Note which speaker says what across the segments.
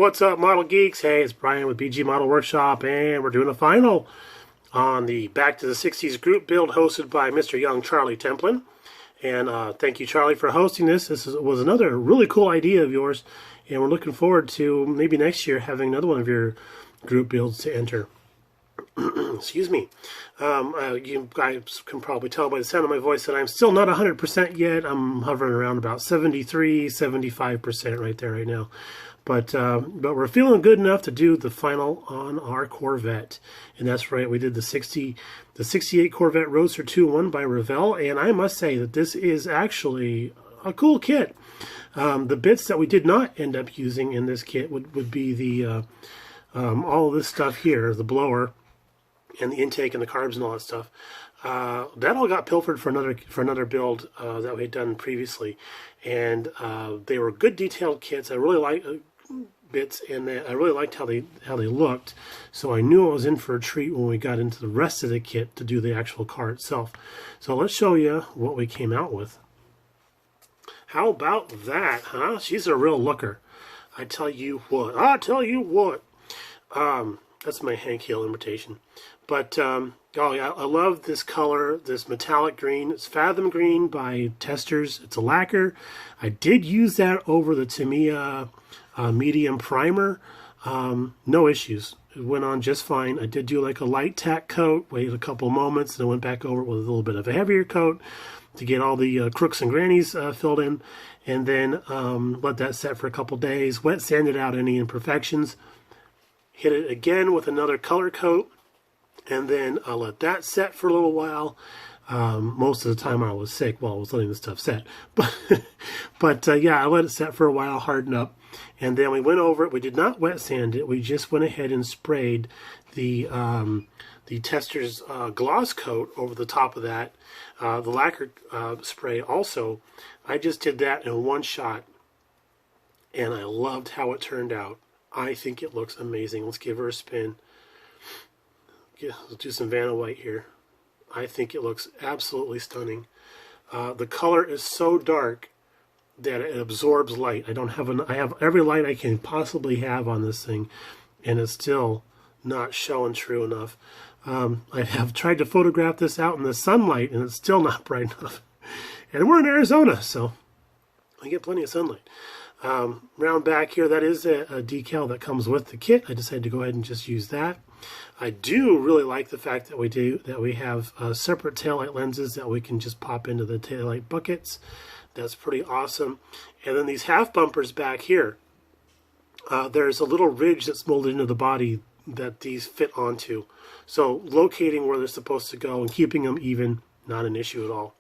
Speaker 1: What's up, Model Geeks? Hey, it's Brian with BG Model Workshop, and we're doing a final on the Back to the 60s group build hosted by Mr. Young Charlie Templin. And thank you, Charlie, for hosting this. Was another really cool idea of yours, and we're looking forward to maybe next year having another one of your group builds to enter. Excuse me. You guys can probably tell by the sound of my voice that I'm still not 100% yet. I'm hovering around about 73, 75% right there right now. But we're feeling good enough to do the final on our Corvette. And that's right, we did the 68 Corvette Roadster 2-1 by Revell, and I must say that this is actually a cool kit. The bits that we did not end up using in this kit would be the all of this stuff here, the blower and the intake and the carbs and all that stuff. That all got pilfered for another build that we had done previously, and they were good detailed kits. I really like bits, and I really liked how they looked. So I knew I was in for a treat when we got into the rest of the kit to do the actual car itself. So let's show you what we came out with. How about that, huh? She's a real looker. I tell you what. I tell you what. That's my Hank Hill imitation. But, oh yeah, I love this color, this metallic green. It's Fathom Green by Testers. It's a lacquer. I did use that over the Tamiya medium primer. No issues. It went on just fine. I did do like a light tack coat, waited a couple moments, and I went back over it with a little bit of a heavier coat to get all the crooks and grannies filled in, and then let that set for a couple days. Wet sanded out any imperfections. Hit it again with another color coat, and then I'll let that set for a little while. Most of the time I was sick while I was letting the stuff set. But yeah, I let it set for a while, harden up, and then we went over it. We did not wet sand it. We just went ahead and sprayed the Testers gloss coat over the top of that. The lacquer spray also. I just did that in one shot, and I loved how it turned out. I think it looks amazing. Let's give her a spin. Let's do some Vanna White here. I think it looks absolutely stunning. The color is so dark that it absorbs light. I have every light I can possibly have on this thing, and it's still not showing true enough. I have tried to photograph this out in the sunlight, and it's still not bright enough. And we're in Arizona, so I get plenty of sunlight. Round back here, that is a decal that comes with the kit. I decided to go ahead and just use that. I do really like the fact that we have separate taillight lenses that we can just pop into the taillight buckets. That's pretty awesome. And then these half bumpers back here, there's a little ridge that's molded into the body that these fit onto. So locating where they're supposed to go and keeping them even, not an issue at all.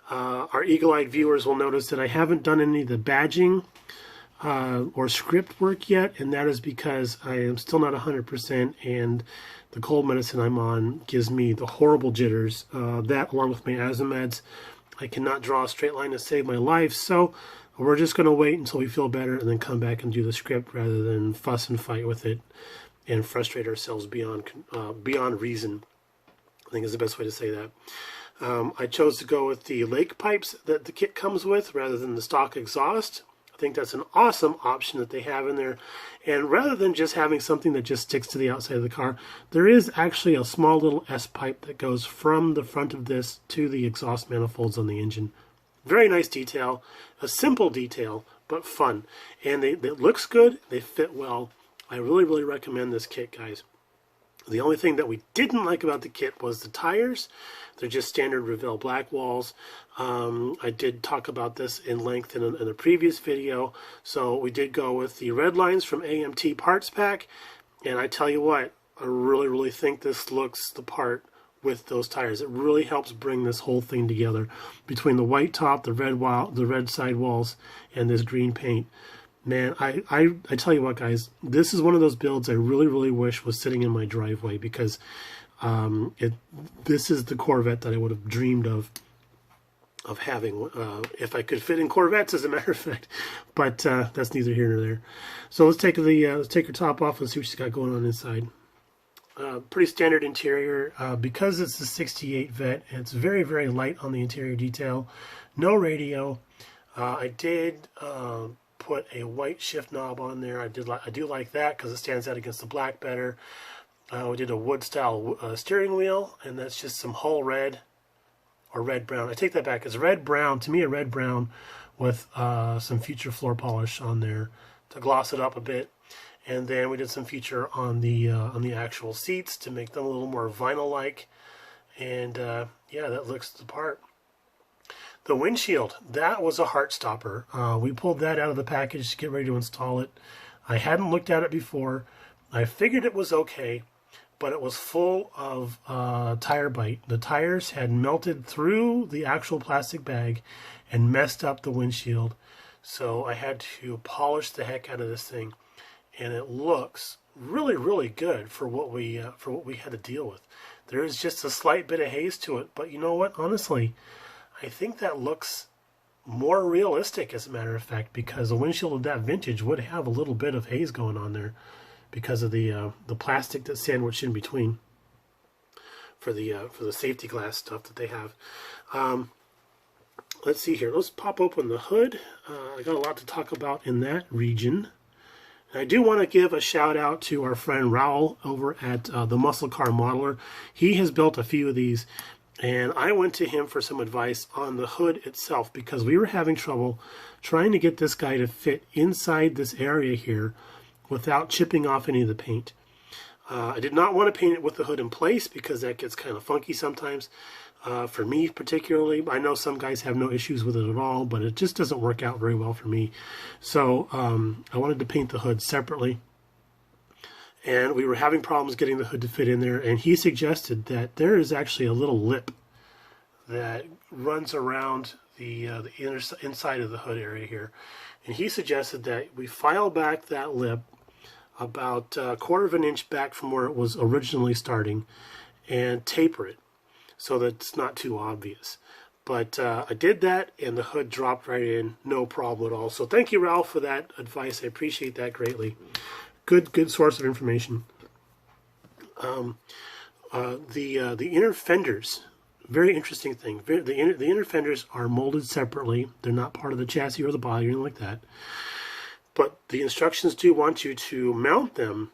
Speaker 1: Our eagle-eyed viewers will notice that I haven't done any of the badging or script work yet, and that is because I am still not 100%, and the cold medicine I'm on gives me the horrible jitters. That, along with my asthma meds, I cannot draw a straight line to save my life, so we're just going to wait until we feel better and then come back and do the script rather than fuss and fight with it and frustrate ourselves beyond reason, I think is the best way to say that. I chose to go with the lake pipes that the kit comes with rather than the stock exhaust. I think that's an awesome option that they have in there. And rather than just having something that just sticks to the outside of the car, there is actually a small little S-pipe that goes from the front of this to the exhaust manifolds on the engine. Very nice detail, a simple detail, but fun. And it looks good, they fit well. I really, really recommend this kit, guys. The only thing that we didn't like about the kit was the tires. They're just standard Revell black walls. I did talk about this in length in a previous video. So we did go with the red lines from AMT Parts Pack. And I tell you what, I really, really think this looks the part with those tires. It really helps bring this whole thing together between the white top, the red side walls, and this green paint. Man, I tell you what, guys, this is one of those builds I really, really wish was sitting in my driveway, because this is the Corvette that I would have dreamed of having if I could fit in Corvettes, as a matter of fact. But that's neither here nor there. So let's take her top off and see what she's got going on inside. Pretty standard interior. Because it's a 68 Vet, it's very, very light on the interior detail. No radio. I did put a white shift knob on there. I do like that because it stands out against the black better. We did a wood style steering wheel, and that's just some Hull red or red brown. I take that back. It's red brown, to me a red brown with some Future floor polish on there to gloss it up a bit. And then we did some Future on the actual seats to make them a little more vinyl-like. And yeah, that looks the part. The windshield, that was a heart stopper. We pulled that out of the package to get ready to install it. I hadn't looked at it before. I figured it was okay, but it was full of tire bite. The tires had melted through the actual plastic bag and messed up the windshield. So I had to polish the heck out of this thing, and it looks really, really good for what we had to deal with. There is just a slight bit of haze to it, but you know what? Honestly, I think that looks more realistic, as a matter of fact, because the windshield of that vintage would have a little bit of haze going on there because of the plastic that's sandwiched in between for the safety glass stuff that they have. Let's see here. Let's pop open the hood. I got a lot to talk about in that region. And I do want to give a shout out to our friend Raul over at the Muscle Car Modeler. He has built a few of these, and I went to him for some advice on the hood itself because we were having trouble trying to get this guy to fit inside this area here without chipping off any of the paint. I did not want to paint it with the hood in place because that gets kind of funky sometimes. For me particularly, I know some guys have no issues with it at all, but it just doesn't work out very well for me. So I wanted to paint the hood separately. And we were having problems getting the hood to fit in there, and he suggested that there is actually a little lip that runs around the inside of the hood area here. And he suggested that we file back that lip about a quarter of an inch back from where it was originally starting and taper it so that it's not too obvious. But I did that, and the hood dropped right in, no problem at all. So thank you, Ralph, for that advice. I appreciate that greatly. Good source of information. The inner fenders, very interesting thing. The inner fenders are molded separately. They're not part of the chassis or the body or anything like that. But the instructions do want you to mount them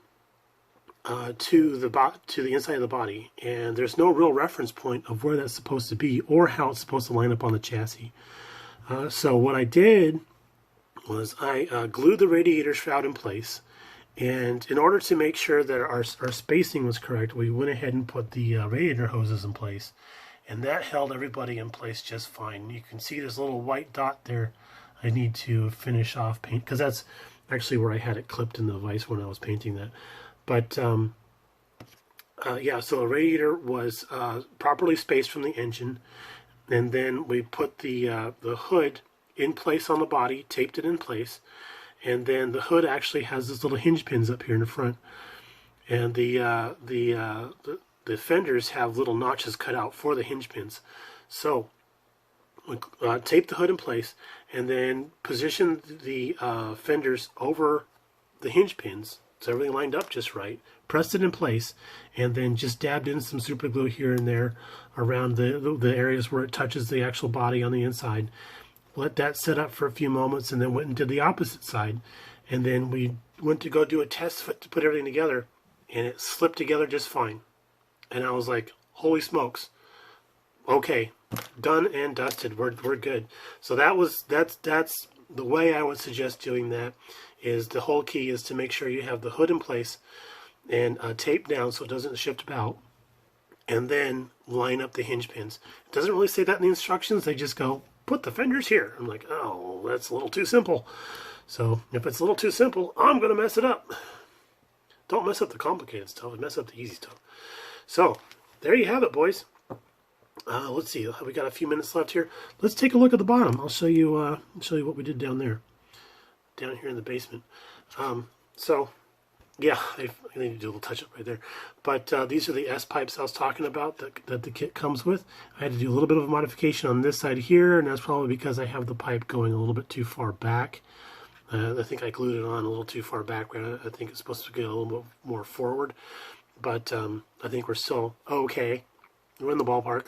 Speaker 1: to the inside of the body, and there's no real reference point of where that's supposed to be or how it's supposed to line up on the chassis. So what I did was I glued the radiator shroud in place. And in order to make sure that our spacing was correct, we went ahead and put the radiator hoses in place. And that held everybody in place just fine. You can see there's a little white dot there. I need to finish off paint, because that's actually where I had it clipped in the vise when I was painting that. But yeah, so the radiator was properly spaced from the engine. And then we put the hood in place on the body, taped it in place. And then the hood actually has these little hinge pins up here in the front, and the fenders have little notches cut out for the hinge pins. So we taped the hood in place, and then positioned the fenders over the hinge pins so everything lined up just right. Pressed it in place, and then just dabbed in some super glue here and there around the areas where it touches the actual body on the inside. Let that set up for a few moments, and then went and did the opposite side. And then we went to go do a test fit to put everything together, and it slipped together just fine. And I was like, holy smokes. Okay, done and dusted. We're good. So that's the way I would suggest doing that. Is the whole key is to make sure you have the hood in place and tape down so it doesn't shift about, and then line up the hinge pins. It doesn't really say that in the instructions. They just go, put the fenders here. I'm like, oh, that's a little too simple. So if it's a little too simple, I'm going to mess it up. Don't mess up the complicated stuff. Mess up the easy stuff. So there you have it, boys. Let's see. We got a few minutes left here. Let's take a look at the bottom. I'll show you what we did down there, down here in the basement. So yeah, I need to do a little touch up right there. But these are the S pipes I was talking about that the kit comes with. I had to do a little bit of a modification on this side here, and that's probably because I have the pipe going a little bit too far back. I think I glued it on a little too far back. I think it's supposed to get a little bit more forward. But I think we're still okay. We're in the ballpark.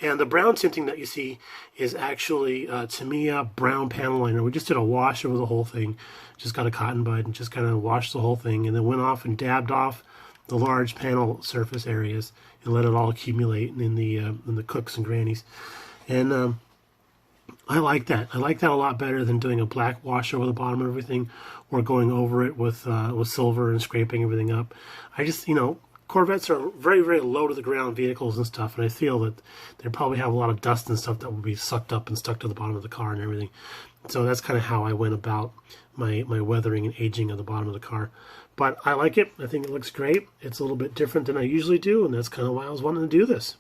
Speaker 1: And the brown tinting that you see is actually Tamiya brown panel liner. We just did a wash over the whole thing. Just got a cotton bud and just kind of washed the whole thing, and then went off and dabbed off the large panel surface areas and let it all accumulate in the cooks and grannies. And I like that. I like that a lot better than doing a black wash over the bottom of everything, or going over it with silver and scraping everything up. I just, Corvettes are very, very low to the ground vehicles and stuff, and I feel that they probably have a lot of dust and stuff that will be sucked up and stuck to the bottom of the car and everything. So that's kind of how I went about my weathering and aging of the bottom of the car. But I like it. I think it looks great. It's a little bit different than I usually do, and that's kind of why I was wanting to do this.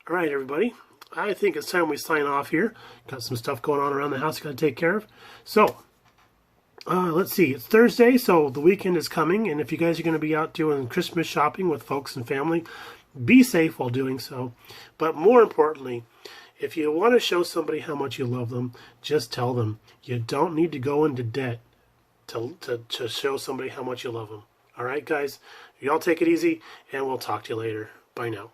Speaker 1: All right, everybody. I think it's time we sign off here. Got some stuff going on around the house got to take care of. So, let's see. It's Thursday, so the weekend is coming. And if you guys are going to be out doing Christmas shopping with folks and family, be safe while doing so. But more importantly, if you want to show somebody how much you love them, just tell them. You don't need to go into debt to show somebody how much you love them. All right, guys? Y'all take it easy, and we'll talk to you later. Bye now.